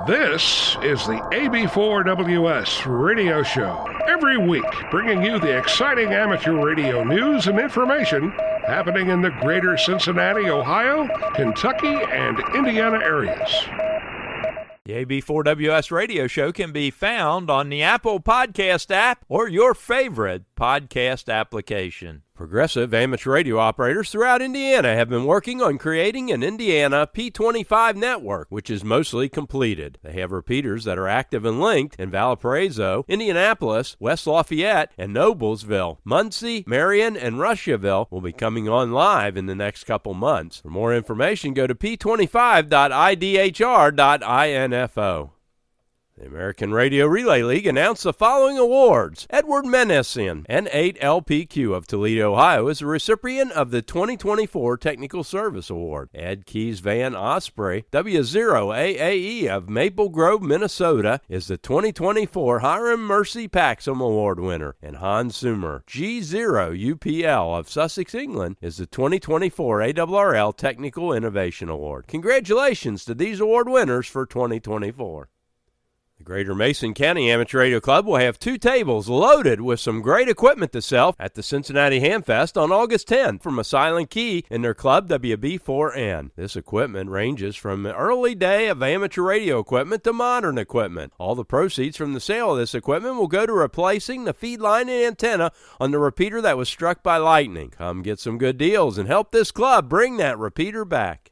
This is the AB4WS radio show. Every week, bringing you the exciting amateur radio news and information happening in the greater Cincinnati, Ohio, Kentucky, and Indiana areas. The AB4WS radio show can be found on the Apple Podcast app or your favorite podcast application. Progressive amateur radio operators throughout Indiana have been working on creating an Indiana P25 network, which is mostly completed. They have repeaters that are active and linked in Valparaiso, Indianapolis, West Lafayette, and Noblesville. Muncie, Marion, and Russiaville will be coming on live in the next couple months. For more information, go to p25.idhr.info. The American Radio Relay League announced the following awards. Edward Menessian, N8LPQ of Toledo, Ohio, is the recipient of the 2024 Technical Service Award. Ed Keys Van Osprey, W0AAE of Maple Grove, Minnesota, is the 2024 Hiram Mercy Paxum Award winner. And Hans Sumer, G0UPL of Sussex, England, is the 2024 ARRL Technical Innovation Award. Congratulations to these award winners for 2024. The Greater Mason County Amateur Radio Club will have 2 tables loaded with some great equipment to sell at the Cincinnati Hamfest on August 10th from a silent key in their club WB4N. This equipment ranges from the early day of amateur radio equipment to modern equipment. All the proceeds from the sale of this equipment will go to replacing the feed line and antenna on the repeater that was struck by lightning. Come get some good deals and help this club bring that repeater back.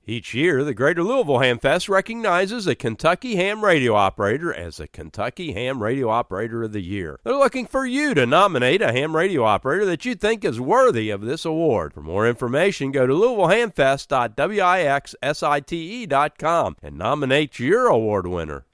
Each year, the Greater Louisville Hamfest recognizes a Kentucky ham radio operator as the Kentucky Ham Radio Operator of the Year. They're looking for you to nominate a ham radio operator that you think is worthy of this award. For more information, go to LouisvilleHamfest.wixsite.com and nominate your award winner.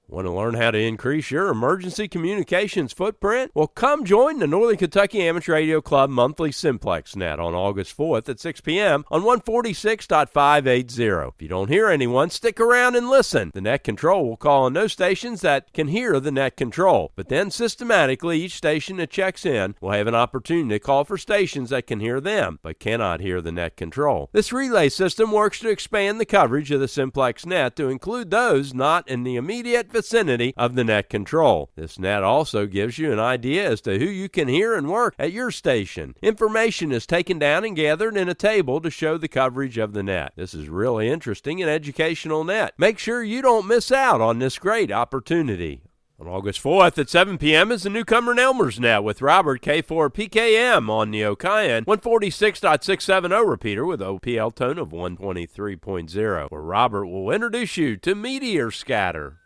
Want to learn how to increase your emergency communications footprint? Well, come join the Northern Kentucky Amateur Radio Club monthly Simplex Net on August 4th at 6 p.m. on 146.580. If you don't hear anyone, stick around and listen. The net control will call on those stations that can hear the net control, but then systematically each station that checks in will have an opportunity to call for stations that can hear them, but cannot hear the net control. This relay system works to expand the coverage of the Simplex Net to include those not in the immediate vicinity of the net control. This net also gives you an idea as to who you can hear and work at your station. Information is taken down and gathered in a table to show the coverage of the net. This is really interesting and educational net. Make sure you don't miss out on this great opportunity. On August 4th at 7 p.m. is the newcomer in Elmers Net with Robert K4PKM on the OHKYIN 146.670 repeater with OPL tone of 123.0, where Robert will introduce you to Meteor scatter.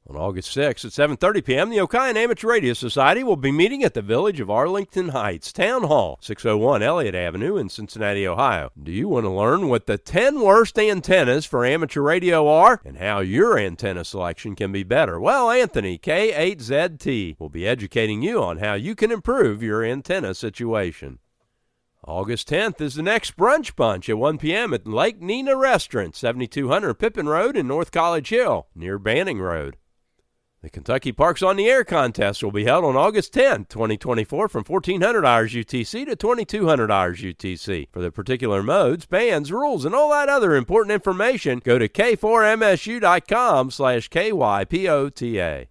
On August 6th at 7:30 p.m., the OHKYIN Amateur Radio Society will be meeting at the Village of Arlington Heights Town Hall, 601 Elliott Avenue in Cincinnati, Ohio. Do you want to learn what the 10 worst antennas for amateur radio are and how your antenna selection can be better? Well, Anthony, K8ZT, will be educating you on how you can improve your antenna situation. August 10th is the next Brunch Bunch at 1 p.m. at Lake Nina Restaurant, 7200 Pippin Road in North College Hill, near Banning Road. The Kentucky Parks on the Air contest will be held on August 10, 2024 from 1400 hours UTC to 2200 hours UTC. For the particular modes, bands, rules, and all that other important information, go to k4msu.com/KYPOTA.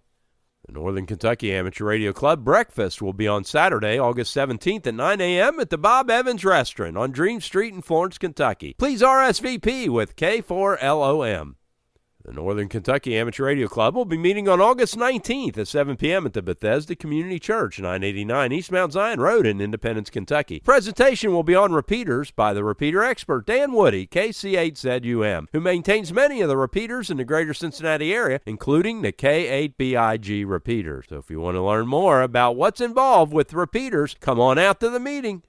The Northern Kentucky Amateur Radio Club Breakfast will be on Saturday, August 17th at 9 a.m. at the Bob Evans Restaurant on Dream Street in Florence, Kentucky. Please RSVP with K4LOM. The Northern Kentucky Amateur Radio Club will be meeting on August 19th at 7 p.m. at the Bethesda Community Church, 989 East Mount Zion Road in Independence, Kentucky. Presentation will be on repeaters by the repeater expert Dan Woody, KC8ZUM, who maintains many of the repeaters in the greater Cincinnati area, including the K8BIG repeaters. So if you want to learn more about what's involved with repeaters, come on out to the meeting.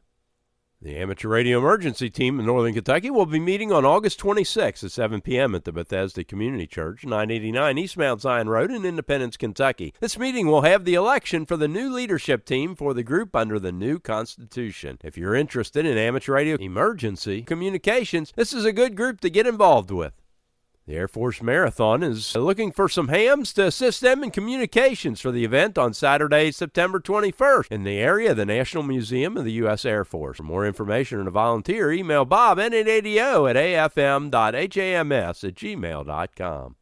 The Amateur Radio Emergency Team in Northern Kentucky will be meeting on August 26th at 7 p.m. at the Bethesda Community Church, 989 East Mount Zion Road in Independence, Kentucky. This meeting will have the election for the new leadership team for the group under the new Constitution. If you're interested in amateur radio emergency communications, this is a good group to get involved with. The Air Force Marathon is looking for some hams to assist them in communications for the event on Saturday, September 21st in the area of the National Museum of the U.S. Air Force. For more information and to volunteer, email Bob, NADO, at afm.hams@gmail.com.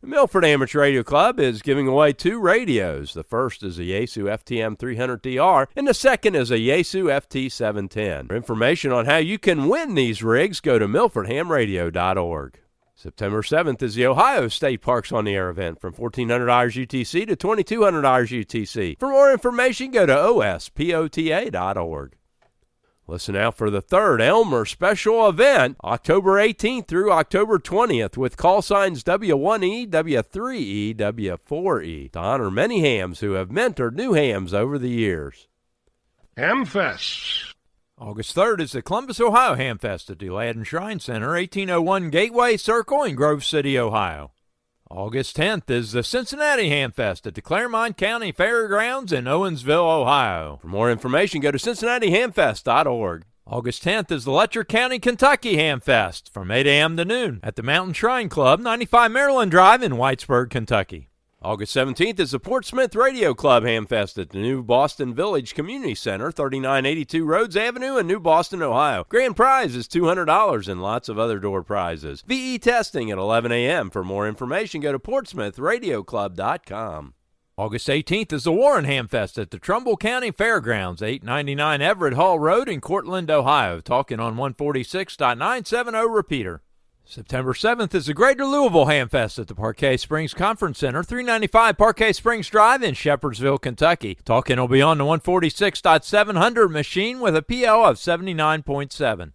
The Milford Amateur Radio Club is giving away 2 radios. The first is a Yaesu FTM 300DR, and the second is a Yaesu FT710. For information on how you can win these rigs, go to milfordhamradio.org. September 7th is the Ohio State Parks on the Air event from 1,400 hours UTC to 2,200 hours UTC. For more information, go to ospota.org. Listen out for the third Elmer special event, October 18th through October 20th, with call signs W1E, W3E, W4E, to honor many hams who have mentored new hams over the years. Hamfests. August 3rd is the Columbus, Ohio Hamfest at the Aladdin Shrine Center, 1801 Gateway Circle in Grove City, Ohio. August 10th is the Cincinnati Hamfest at the Claremont County Fairgrounds in Owensville, Ohio. For more information, go to cincinnatihamfest.org. August 10th is the Letcher County, Kentucky Hamfest from 8 a.m. to noon at the Mountain Shrine Club, 95 Maryland Drive in Whitesburg, Kentucky. August 17th is the Portsmouth Radio Club Hamfest at the New Boston Village Community Center, 3982 Rhodes Avenue in New Boston, Ohio. Grand prize is $200 and lots of other door prizes. VE testing at 11 a.m. For more information, go to portsmouthradioclub.com. August 18th is the Warren Hamfest at the Trumbull County Fairgrounds, 899 Everett Hall Road in Cortland, Ohio. Talking on 146.970 repeater. September 7th is the Greater Louisville Hamfest at the Parquet Springs Conference Center, 395 Parquet Springs Drive in Shepherdsville, Kentucky. Talking will be on the 146.700 machine with a PL of 79.7.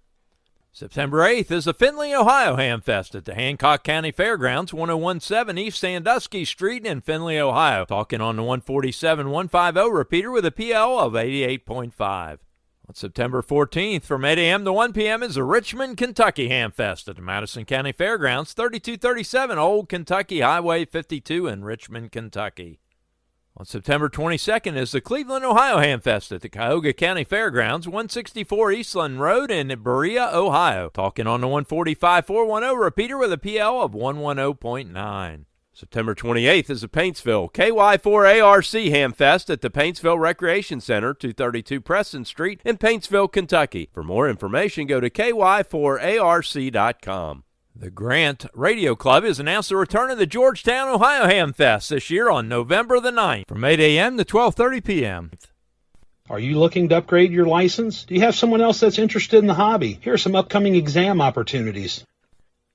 September 8th is the Findlay, Ohio Hamfest at the Hancock County Fairgrounds, 1017 East Sandusky Street in Findlay, Ohio. Talking on the 147.150 repeater with a PL of 88.5. On September 14th, from 8 a.m. to 1 p.m. is the Richmond, Kentucky Hamfest at the Madison County Fairgrounds, 3237 Old Kentucky Highway 52 in Richmond, Kentucky. On September 22nd is the Cleveland, Ohio Hamfest at the Cuyahoga County Fairgrounds, 164 Eastland Road in Berea, Ohio. Talking on the 145.410 repeater with a PL of 110.9. September 28th is the Paintsville KY4ARC Hamfest at the Paintsville Recreation Center, 232 Preston Street in Paintsville, Kentucky. For more information, go to KY4ARC.com. The Grant Radio Club has announced the return of the Georgetown, Ohio Hamfest this year on November the 9th from 8 a.m. to 12:30 p.m. Are you looking to upgrade your license? Do you have someone else that's interested in the hobby? Here are some upcoming exam opportunities.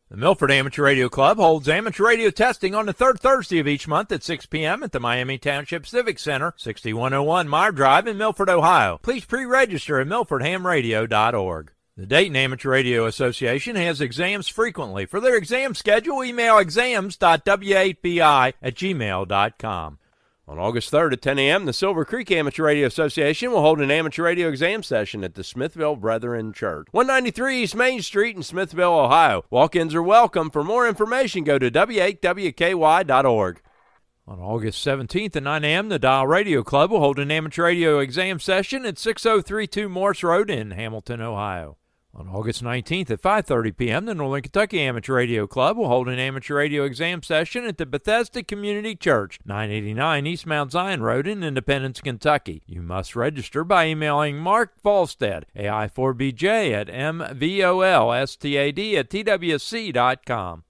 The Milford Amateur Radio Club holds amateur radio testing on the third Thursday of each month at 6 p.m. at the Miami Township Civic Center, 6101 Meyer Drive in Milford, Ohio. Please pre-register at milfordhamradio.org. The Dayton Amateur Radio Association has exams frequently. For their exam schedule, email exams.w8bi@gmail.com. On August 3rd at 10 a.m., the Silver Creek Amateur Radio Association will hold an amateur radio exam session at the Smithville Brethren Church, 193 East Main Street in Smithville, Ohio. Walk-ins are welcome. For more information, go to w8wky.org. On August 17th at 9 a.m., the Dial Radio Club will hold an amateur radio exam session at 6032 Morse Road in Hamilton, Ohio. On August 19th at 5:30 p.m., the Northern Kentucky Amateur Radio Club will hold an amateur radio exam session at the Bethesda Community Church, 989 East Mount Zion Road in Independence, Kentucky. You must register by emailing Mark Volstead, AI4BJ at MVOLSTAD@twc.com.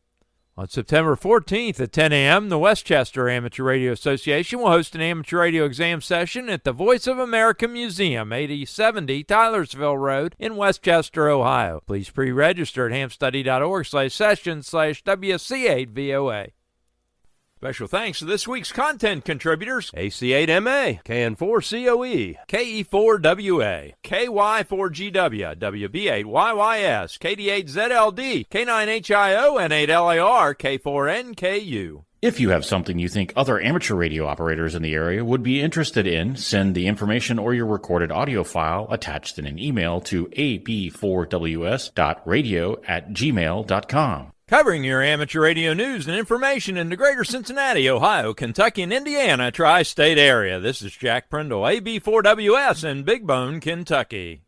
On September 14th at 10 a.m., the Westchester Amateur Radio Association will host an amateur radio exam session at the Voice of America Museum, 8070 Tylersville Road in Westchester, Ohio. Please pre-register at hamstudy.org/session/WC8VOA. Special thanks to this week's content contributors: AC8MA, KN4COE, KE4WA, KY4GW, WB8YYS, KD8ZLD, K9HIO, and 8LAR, K4NKU. If you have something you think other amateur radio operators in the area would be interested in, send the information or your recorded audio file attached in an email to ab4ws.radio@gmail.com. Covering your amateur radio news and information in the greater Cincinnati, Ohio, Kentucky, and Indiana tri-state area. This is Jack Prindle, AB4WS in Big Bone, Kentucky.